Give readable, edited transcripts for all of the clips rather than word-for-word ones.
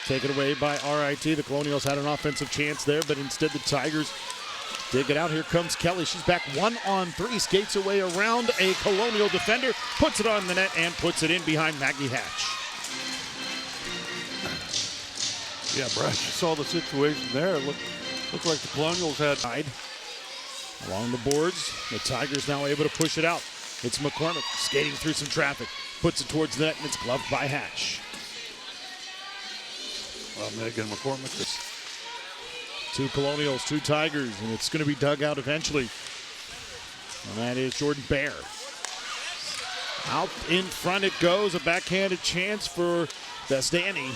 Taken away by RIT. The Colonials had an offensive chance there, but instead the Tigers dig it out. Here comes Kelly. She's back 1-on-3. Skates her way around a Colonial defender. Puts it on the net and puts it in behind Maggie Hatch. Yeah, Brad, you saw the situation there. Looked like the Colonials had along the boards. The Tigers now able to push it out. It's McCormick skating through some traffic. Puts it towards the net, and it's gloved by Hatch. Well, Megan McCormick. Two Colonials, two Tigers, and it's going to be dug out eventually. And that is Jordan Bear. Out in front it goes. A backhanded chance for Vestani,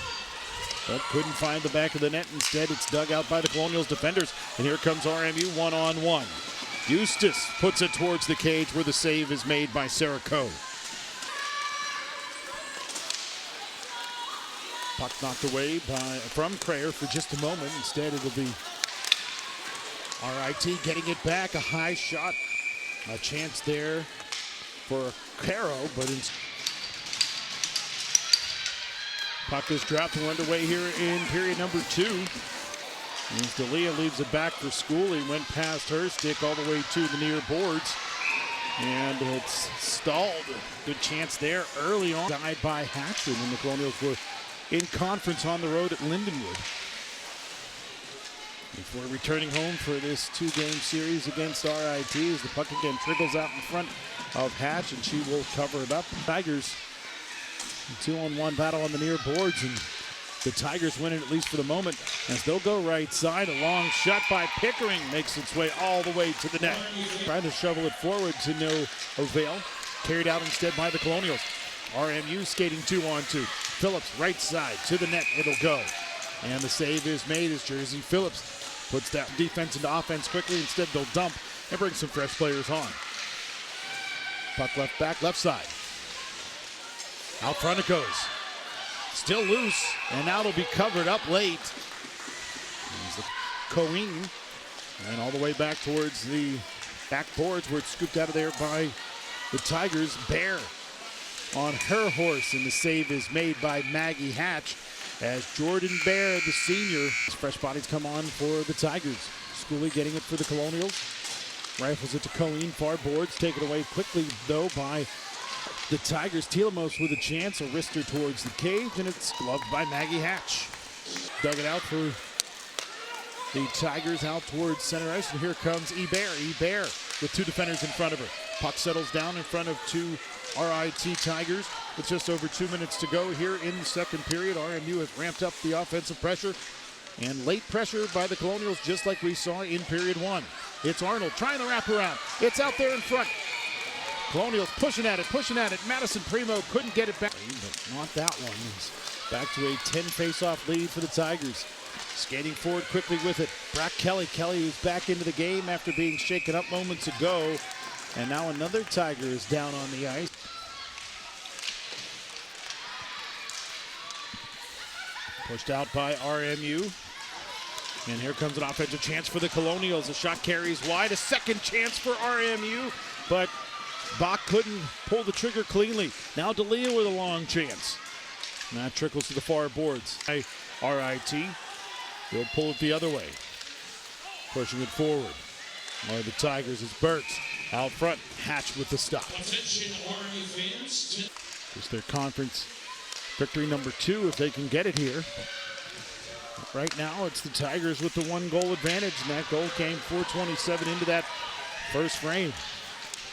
but couldn't find the back of the net. Instead, it's dug out by the Colonials defenders. And here comes RMU one-on-one. Eustace puts it towards the cage where the save is made by Sarah Coe. Puck knocked away from Crayer for just a moment. Instead, it'll be RIT getting it back. A high shot. A chance there for Caro, but puck is dropped and underway here in period number 2. As D'Elia leaves it back for Schooley. Went past her stick all the way to the near boards. And it's stalled. Good chance there early on. Died by Hatcher, and the Colonials were in conference on the road at Lindenwood. Before returning home for this 2-game series against RIT, as the puck again trickles out in front of Hatch, and she will cover it up. Tigers, a 2-on-1 battle on the near boards, and the Tigers win it at least for the moment, as they'll go right side. A long shot by Pickering makes its way all the way to the net. Trying to shovel it forward to no avail. Carried out instead by the Colonials. RMU skating 2-on-2. Phillips right side to the net. It'll go. And the save is made as Jersey Phillips puts that defense into offense quickly. Instead, they'll dump and bring some fresh players on. Puck left back, left side. Out front it goes. Still loose, and now it'll be covered up late. There's the Coeen, and all the way back towards the back boards where it's scooped out of there by the Tigers. Bear on her horse, and the save is made by Maggie Hatch as Jordan Bear, the senior. Fresh bodies come on for the Tigers. Schooley getting it for the Colonials. Rifles it to Coeen, far boards, taken away quickly though by the Tigers. Telemos with a chance, a wrister towards the cage, and it's gloved by Maggie Hatch. Dug it out for the Tigers out towards center ice, and here comes Eber. Eber with two defenders in front of her. Puck settles down in front of two RIT Tigers with just over 2 minutes to go here in the second period. RMU has ramped up the offensive pressure, and late pressure by the Colonials just like we saw in period 1. It's Arnold trying to wrap around. It's out there in front. Colonials pushing at it. Madison Primo couldn't get it back, but not that one. It's back to a 10 face-off lead for the Tigers. Skating forward quickly with it. Brock Kelly. Kelly is back into the game after being shaken up moments ago. And now another Tiger is down on the ice. Pushed out by RMU. And here comes an offensive chance for the Colonials. The shot carries wide. A second chance for RMU, but Bach couldn't pull the trigger cleanly. Now D'Elia with a long chance. And that trickles to the far boards. RIT will pull it the other way. Pushing it forward. Or the Tigers is Burks. Out front, Hatch with the stop. Attention RMU fans. It's their conference victory number 2 if they can get it here. Right now, it's the Tigers with the 1-goal advantage, and that goal came 4:27 into that first frame.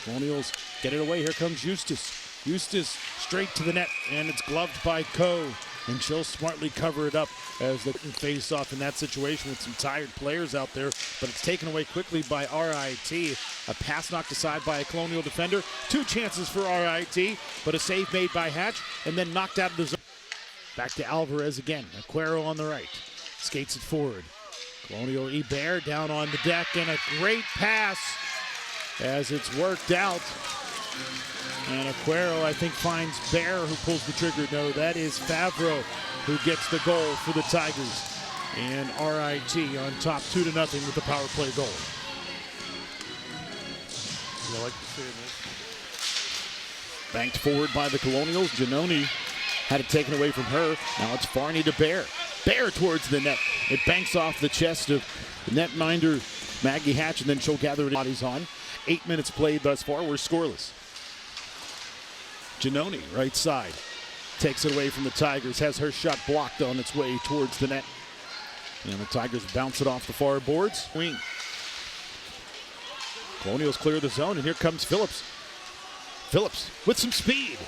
Colonials get it away. Here comes Eustace. Eustace straight to the net, and it's gloved by Coe. And she'll smartly cover it up as they face off in that situation with some tired players out there. But it's taken away quickly by RIT. A pass knocked aside by a Colonial defender. 2 chances for RIT, but a save made by Hatch, and then knocked out of the zone. Back to Alvarez again. Aquero on the right. Skates it forward. Colonial Eber down on the deck, and a great pass as it's worked out. And Aquero, I think, finds Bear, who pulls the trigger. No, that is Favreau who gets the goal for the Tigers. And RIT on top 2-0 with the power play goal. I like to see this. Banked forward by the Colonials. Giannoni had it taken away from her. Now it's Farney to Bear. Bear towards the net. It banks off the chest of the netminder Maggie Hatch, and then she'll gather it bodies on. 8 minutes played thus far. We're scoreless. Giannoni, right side, takes it away from the Tigers, has her shot blocked on its way towards the net. And the Tigers bounce it off the far boards. Wing. Colonials clear the zone, and here comes Phillips. Phillips with some speed.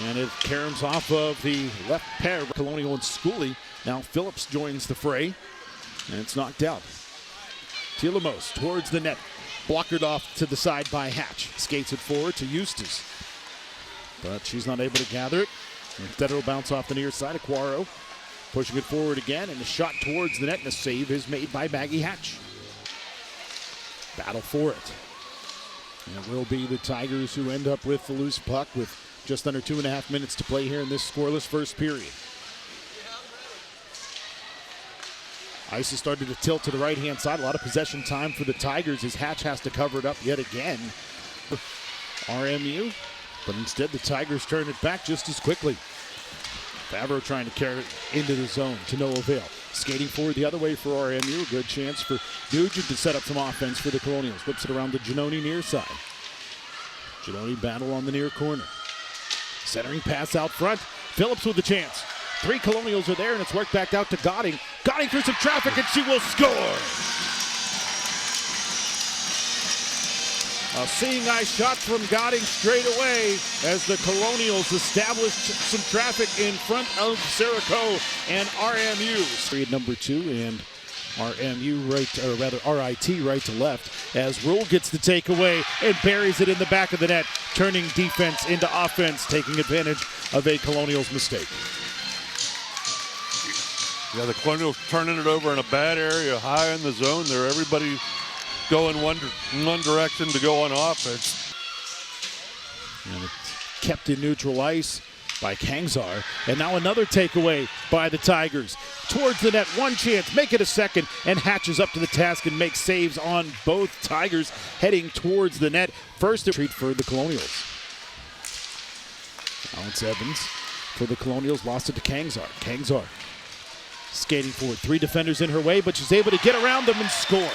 And it caroms off of the left pair, Colonial and Schooley. Now Phillips joins the fray, and it's knocked out. Tilamos towards the net. Blockered off to the side by Hatch. Skates it forward to Eustace. But she's not able to gather it. Instead it'll bounce off the near side of Quaro. Pushing it forward again, and a shot towards the net, and a save is made by Maggie Hatch. Battle for it. And it will be the Tigers who end up with the loose puck with just under 2.5 minutes to play here in this scoreless first period. Ice has started to tilt to the right-hand side. A lot of possession time for the Tigers as Hatch has to cover it up yet again. RMU, but instead the Tigers turn it back just as quickly. Favreau trying to carry it into the zone to no avail. Skating forward the other way for RMU. A good chance for Nugent to set up some offense for the Colonials. Whips it around the Giannoni near side. Giannoni battle on the near corner. Centering pass out front. Phillips with the chance. 3 Colonials are there, and it's worked back out to Godding. Godding through some traffic, and she will score! A seeing eye shot from Godding straight away as the Colonials established some traffic in front of Sarah Coe and RMU. Period number 2, and RMU right, or rather RIT right to left, as Rule gets the takeaway and buries it in the back of the net, turning defense into offense, taking advantage of a Colonials mistake. Yeah, the Colonials turning it over in a bad area, high in the zone there. Everybody going one direction to go on offense. And it's kept in neutral ice by Kangzar. And now another takeaway by the Tigers. Towards the net, one chance, make it a second, and Hatch is up to the task and makes saves on both Tigers heading towards the net. First a treat for the Colonials. Now it's Evans for the Colonials, lost it to Kangzar. Kangzar skating forward, 3 defenders in her way, but she's able to get around them and score.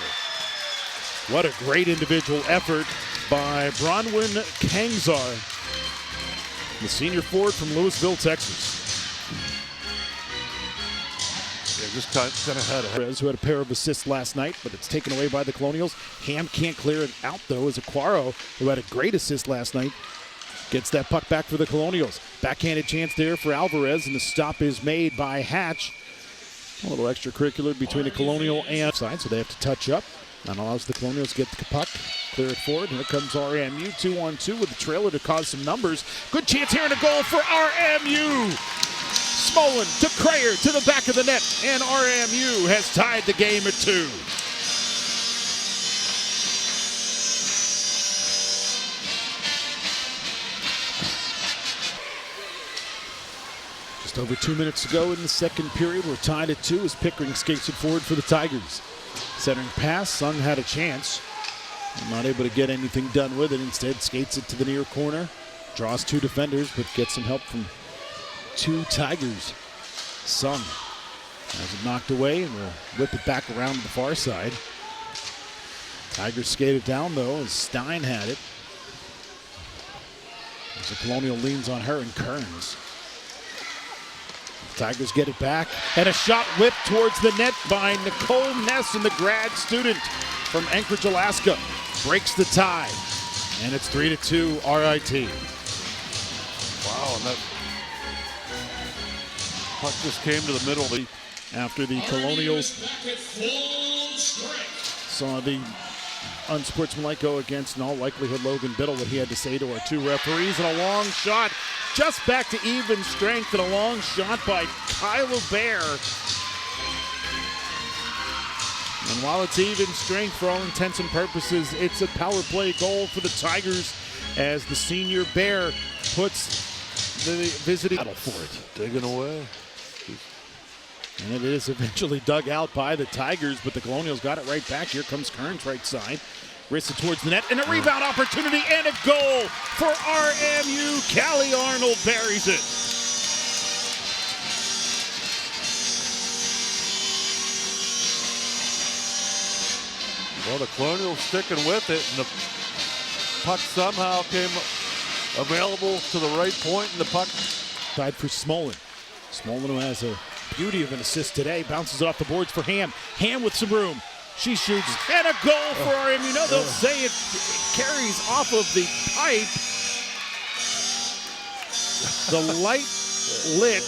What a great individual effort by Bronwyn Kangzar, the senior forward from Louisville, Texas. Yeah, just kind of had Perez, who had a pair of assists last night, but it's taken away by the Colonials. Ham can't clear it out, though, as Aquaro, who had a great assist last night, gets that puck back for the Colonials. Backhanded chance there for Alvarez, and the stop is made by Hatch. A little extracurricular between the Colonial and side, so they have to touch up. That allows the Colonials to get the puck, clear it forward. Here comes RMU, 2-on-2 with the trailer to cause some numbers. Good chance here and a goal for RMU. Smolin to Crayer to the back of the net, and RMU has tied the game at 2. Just over 2 minutes to go in the second period. We're tied at 2 as Pickering skates it forward for the Tigers. Centering pass, Sung had a chance. Not able to get anything done with it. Instead, skates it to the near corner. Draws 2 defenders, but gets some help from 2 Tigers. Sung has it knocked away and will whip it back around to the far side. Tigers skated down, though, as Stein had it. As the Colonial leans on her and Kearns. Tigers get it back, and a shot whipped towards the net by Nicole Ness, and the grad student from Anchorage, Alaska, breaks the tie, and it's 3-2 RIT. wow, and that puck just came to the middle. After the Colonials saw the unsportsmanlike go against, in all likelihood, Logan Biddle, what he had to say to our 2 referees, and a long shot just back to even strength, and a long shot by Kyla Bear. And while it's even strength for all intents and purposes, it's a power play goal for the Tigers as the senior Bear puts the visiting battle for it. Digging away. And it is eventually dug out by the Tigers, but the Colonials got it right back. Here comes Kearns right side. Wrists it towards the net, and a rebound opportunity and a goal for RMU. Callie Arnold buries it. Well, the Colonials sticking with it, and the puck somehow came available to the right point, and the puck. Side for Smolin. Smolin, who has a beauty of an assist today, bounces it off the boards for Ham. Ham with some room. She shoots, and a goal for RMU. You know, they'll say it carries off of the pipe. The light lit.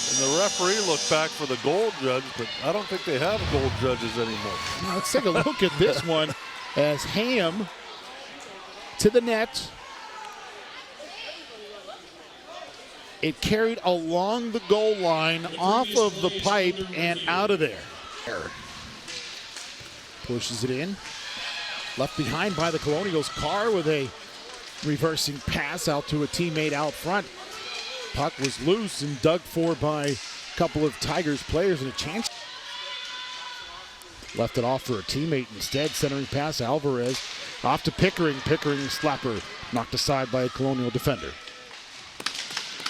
And the referee looked back for the goal judge, but I don't think they have goal judges anymore. Now let's take a look at this one as Ham to the net. It carried along the goal line, off of the pipe, and out of there. Pushes it in. Left behind by the Colonials. Carr with a reversing pass out to a teammate out front. Puck was loose and dug for by a couple of Tigers players, and a chance. Left it off for a teammate instead. Centering pass, Alvarez off to Pickering. Pickering slapper knocked aside by a Colonial defender.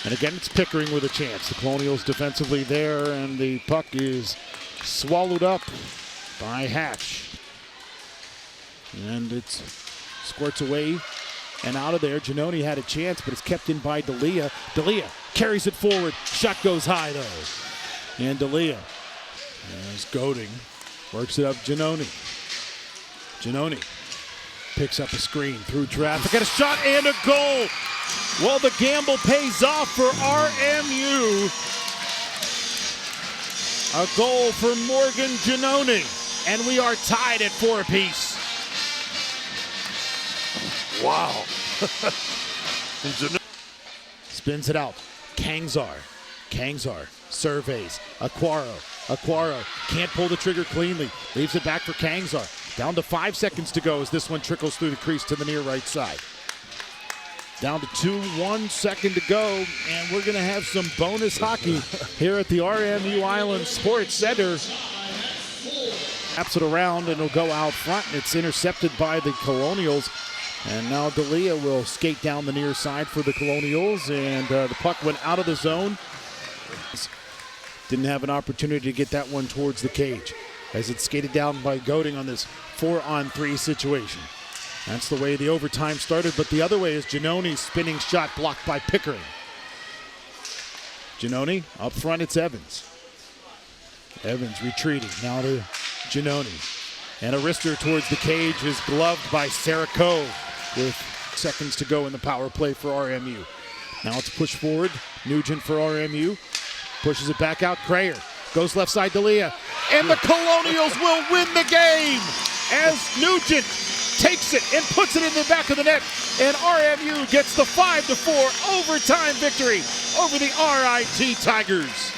And again, it's Pickering with a chance. The Colonials defensively there, and the puck is swallowed up by Hatch. And it squirts away and out of there. Giannoni had a chance, but it's kept in by D'Elia. D'Elia carries it forward. Shot goes high, though. And D'Elia, as Goding, works it up Giannoni. Giannoni picks up a screen through traffic, and a shot and a goal. Well, the gamble pays off for RMU. A goal for Morgan Giannoni, and we are tied at 4 apiece. Wow. Spins it out. Kangzar surveys. Aquaro can't pull the trigger cleanly. Leaves it back for Kangzar. Down to 5 seconds to go as this one trickles through the crease to the near right side. Down to 1 second to go, and we're going to have some bonus hockey here at the RMU Island Sports Center. Taps it around, and it'll go out front, and it's intercepted by the Colonials. And now D'Elia will skate down the near side for the Colonials, and the puck went out of the zone. Didn't have an opportunity to get that one towards the cage as it's skated down by Goding on this 4-on-3 situation. That's the way the overtime started, but the other way is Giannoni's spinning shot blocked by Pickering. Giannoni, up front, it's Evans. Evans retreating, now to Giannoni. And a wrister towards the cage is gloved by Sarah Coe with seconds to go in the power play for RMU. Now it's pushed forward, Nugent for RMU. Pushes it back out, Crayer. Goes left side, D'Elia. And the Colonials will win the game as Nugent takes it and puts it in the back of the net, and RMU gets the 5-4 overtime victory over the RIT Tigers.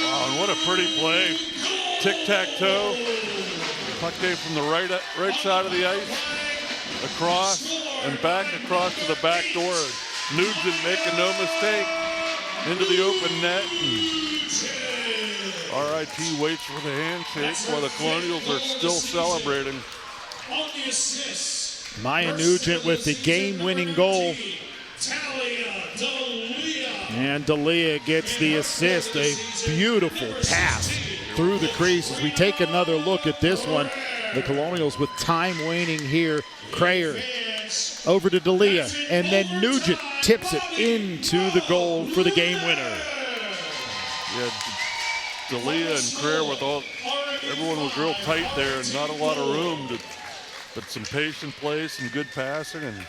Wow, and what a pretty play. Tic-tac-toe. Puck came from the right side of the ice, across and back across to the back door. Nugent making no mistake into the open net. RIT waits for the handshake while the Colonials are still celebrating. Maya Nugent with the game-winning goal. And D'Elia gets the assist. A beautiful pass through the crease as we take another look at this one. The Colonials with time waning here. Crayer over to D'Elia, and then Nugent tips it into the goal for the game winner. Yeah, D'Elia and Crayer with everyone was real tight there and not a lot of room, but some patient play, some good passing, and